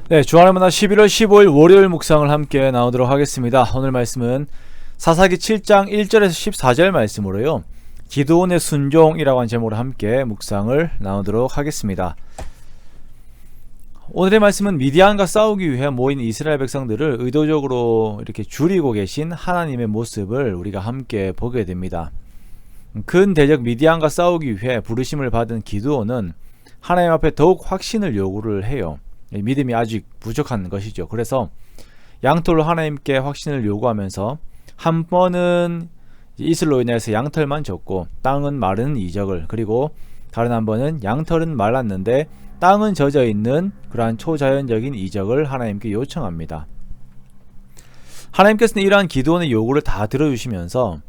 네, 주안의 만나 11월 15일 월요일 묵상을 함께 나누도록 하겠습니다. 오늘 말씀은 사사기 7장 1절에서 14절 말씀으로요, 기드온의 순종이라고 하는 제목으로 함께 묵상을 나누도록 하겠습니다. 오늘의 말씀은 미디안과 싸우기 위해 모인 이스라엘 백성들을 의도적으로 이렇게 줄이고 계신 하나님의 모습을 우리가 함께 보게 됩니다. 근대적 미디안과 싸우기 위해 부르심을 받은 기드온은 하나님 앞에 더욱 확신을 요구를 해요. 믿음이 아직 부족한 것이죠. 그래서 양털로 하나님께 확신을 요구하면서 한 번은 이슬로 인해서 양털만 졌고 땅은 마른 이적을, 그리고 다른 한 번은 양털은 말랐는데 땅은 젖어 있는 그러한 초자연적인 이적을 하나님께 요청합니다. 하나님께서는 이러한 기드온의 요구를 다 들어주시면서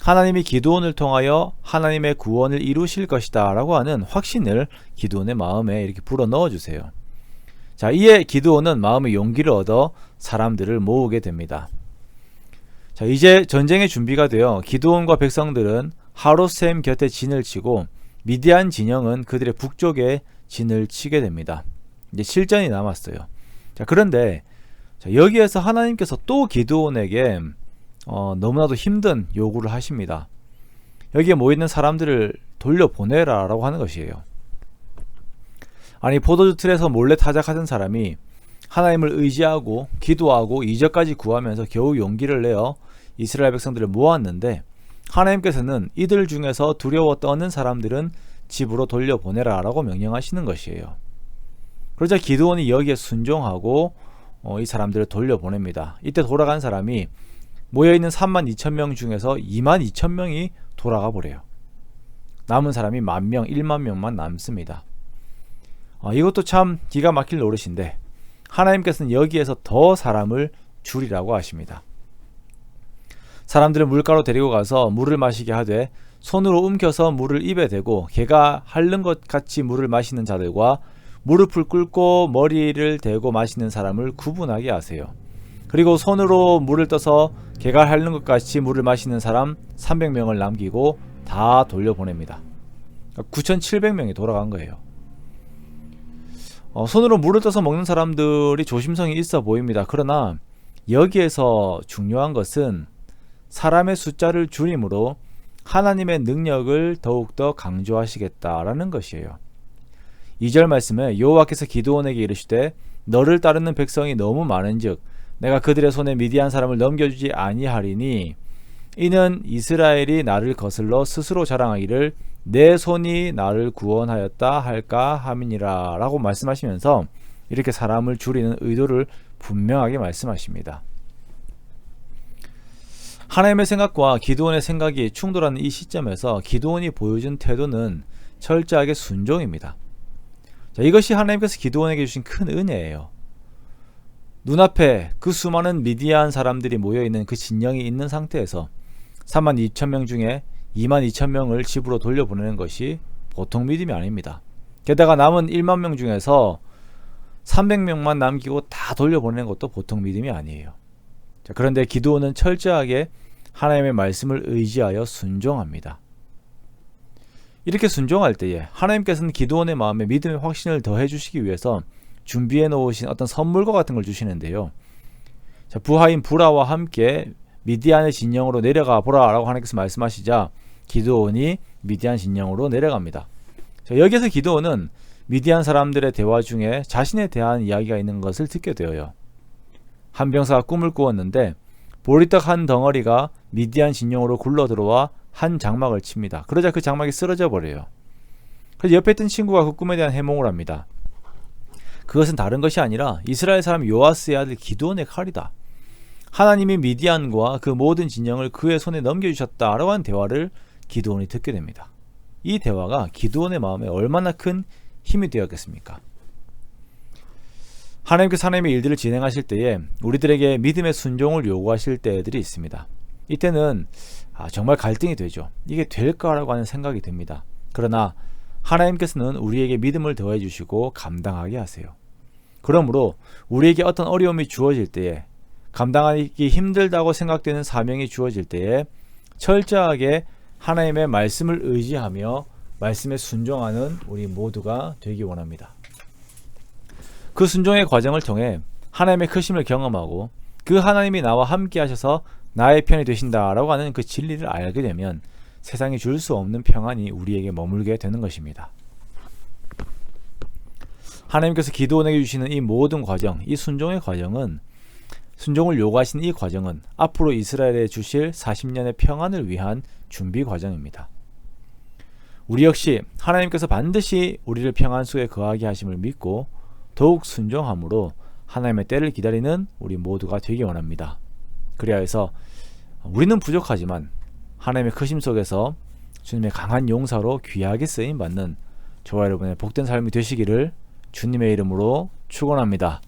하나님이 기드온을 통하여 하나님의 구원을 이루실 것이다 라고 하는 확신을 기드온의 마음에 이렇게 불어넣어 주세요. 자, 이에 기드온은 마음의 용기를 얻어 사람들을 모으게 됩니다. 자, 이제 전쟁의 준비가 되어 기드온과 백성들은 하롯셈 곁에 진을 치고 미디안 진영은 그들의 북쪽에 진을 치게 됩니다. 이제 실전이 남았어요. 자, 그런데 여기에서 하나님께서 또 기드온에게 너무나도 힘든 요구를 하십니다. 여기에 모이는 사람들을 돌려보내라 라고 하는 것이에요. 아니, 포도주 틀에서 몰래 타작하던 사람이 하나님을 의지하고 기도하고 이적까지 구하면서 겨우 용기를 내어 이스라엘 백성들을 모았는데, 하나님께서는 이들 중에서 두려워 떠는 사람들은 집으로 돌려보내라 라고 명령하시는 것이에요. 그러자 기드온이 여기에 순종하고 이 사람들을 돌려보냅니다. 이때 돌아간 사람이 모여있는 32,000명 중에서 22,000명이 돌아가 버려요. 남은 사람이 10,000명, 10,000명만 남습니다. 이것도 참 기가 막힐 노릇인데 하나님께서는 여기에서 더 사람을 줄이라고 하십니다. 사람들을 물가로 데리고 가서 물을 마시게 하되 손으로 움켜서 물을 입에 대고 개가 핥는 것 같이 물을 마시는 자들과 무릎을 꿇고 머리를 대고 마시는 사람을 구분하게 하세요. 그리고 손으로 물을 떠서 개가 핥는 것 같이 물을 마시는 사람 300명을 남기고 다 돌려보냅니다. 9,700명이 돌아간 거예요. 손으로 물을 떠서 먹는 사람들이 조심성이 있어 보입니다. 그러나 여기에서 중요한 것은 사람의 숫자를 줄임으로 하나님의 능력을 더욱더 강조하시겠다라는 것이에요. 2절 말씀에 여호와께서 기드온에게 이르시되 너를 따르는 백성이 너무 많은즉 내가 그들의 손에 미디안 사람을 넘겨주지 아니하리니 이는 이스라엘이 나를 거슬러 스스로 자랑하기를 내 손이 나를 구원하였다 할까 함이니라 라고 말씀하시면서 이렇게 사람을 줄이는 의도를 분명하게 말씀하십니다. 하나님의 생각과 기드온의 생각이 충돌하는 이 시점에서 기드온이 보여준 태도는 철저하게 순종입니다. 자, 이것이 하나님께서 기드온에게 주신 큰 은혜예요. 눈앞에 그 수많은 미디안 사람들이 모여있는 그 진영이 있는 상태에서 32,000명 중에 22,000명을 집으로 돌려보내는 것이 보통 믿음이 아닙니다. 게다가 남은 10,000명 중에서 300명만 남기고 다 돌려보내는 것도 보통 믿음이 아니에요. 자, 그런데 기드온은 철저하게 하나님의 말씀을 의지하여 순종합니다. 이렇게 순종할 때에 하나님께서는 기드온의 마음에 믿음의 확신을 더해 주시기 위해서 준비해 놓으신 어떤 선물과 같은 걸 주시는데요. 자, 부하인 부라와 함께 미디안의 진영으로 내려가 보라 라고 하나님께서 말씀하시자 기드온이 미디안 진영으로 내려갑니다. 자, 여기서 기드온은 미디안 사람들의 대화 중에 자신에 대한 이야기가 있는 것을 듣게 되어요. 한 병사가 꿈을 꾸었는데 보리떡 한 덩어리가 미디안 진영으로 굴러 들어와 한 장막을 칩니다. 그러자 그 장막이 쓰러져 버려요. 그래서 옆에 있던 친구가 그 꿈에 대한 해몽을 합니다. 그것은 다른 것이 아니라 이스라엘 사람 요아스의 아들 기드온의 칼이다. 하나님이 미디안과 그 모든 진영을 그의 손에 넘겨주셨다라고 하는 대화를 기드온이 듣게 됩니다. 이 대화가 기드온의 마음에 얼마나 큰 힘이 되었겠습니까? 하나님께서 하나님의 일들을 진행하실 때에 우리들에게 믿음의 순종을 요구하실 때들이 있습니다. 이때는 정말 갈등이 되죠. 이게 될까라고 하는 생각이 듭니다. 그러나 하나님께서는 우리에게 믿음을 더해 주시고 감당하게 하세요. 그러므로 우리에게 어떤 어려움이 주어질 때에, 감당하기 힘들다고 생각되는 사명이 주어질 때에 철저하게 하나님의 말씀을 의지하며 말씀에 순종하는 우리 모두가 되기 원합니다. 그 순종의 과정을 통해 하나님의 크심을 경험하고 그 하나님이 나와 함께 하셔서 나의 편이 되신다라고 하는 그 진리를 알게 되면 세상이 줄 수 없는 평안이 우리에게 머물게 되는 것입니다. 하나님께서 기드온에게 주시는 이 모든 과정, 이 순종의 과정은, 순종을 요구하신 이 과정은 앞으로 이스라엘에 주실 40년의 평안을 위한 준비 과정입니다. 우리 역시 하나님께서 반드시 우리를 평안 속에 거하게 하심을 믿고 더욱 순종함으로 하나님의 때를 기다리는 우리 모두가 되기 원합니다. 그래야 해서 우리는 부족하지만 하나님의 크심 속에서 주님의 강한 용사로 귀하게 쓰임받는 저와 여러분의 복된 삶이 되시기를 주님의 이름으로 축원합니다.